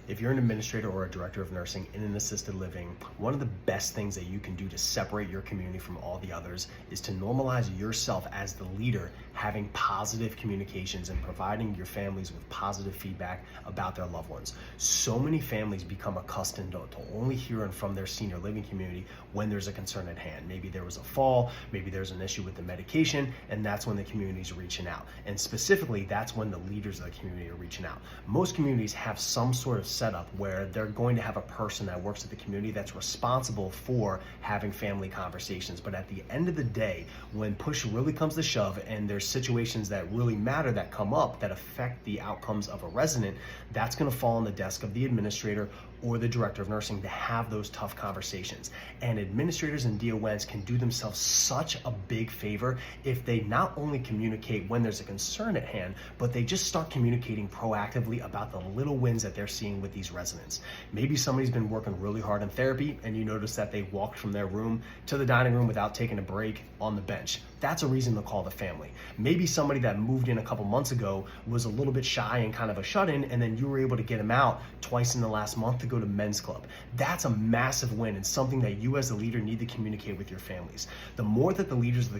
If you're an administrator or a director of nursing in an assisted living, one of the best things that you can do to separate your community from all the others is to normalize yourself as the leader having positive communications and providing your families with positive feedback about their loved ones. So many families become accustomed to only hearing from their senior living community when there's a concern at hand. Maybe there was a fall, maybe there's an issue with the medication, and that's when the community's reaching out. And specifically, that's when the leaders of the community are reaching out. Most communities have some sort of setup where they're going to have a person that works at the community that's responsible for having family conversations. But at the end of the day, when push really comes to shove and there's situations that really matter that come up that affect the outcomes of a resident, that's going to fall on the desk of the administrator or the director of nursing to have those tough conversations. And administrators and DONs can do themselves such a big favor if they not only communicate when there's a concern at hand, but they just start communicating proactively about the little wins that they're seeing with these residents. Maybe somebody's been working really hard in therapy and you notice that they walked from their room to the dining room without taking a break on the bench. That's a reason to call the family. Maybe somebody that moved in a couple months ago was a little bit shy and kind of a shut-in, and then you were able to get him out twice in the last month to go to men's club. That's a massive win and something that you as a leader need to communicate with your families. The more that the leaders of the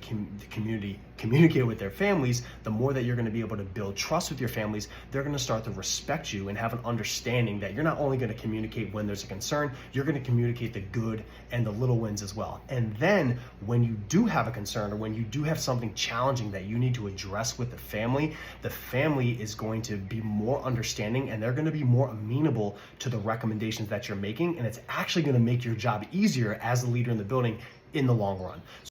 community communicate with their families, the more that you're going to be able to build trust with your families. They're going to start to respect you and have an understanding that you're not only going to communicate when there's a concern, you're going to communicate the good and the little wins as well. And then when you do have a concern or when you do have something challenging that you need to address with the family is going to be more understanding and they're going to be more amenable to the recommendations that you're making. And it's actually going to make your job easier as a leader in the building in the long run.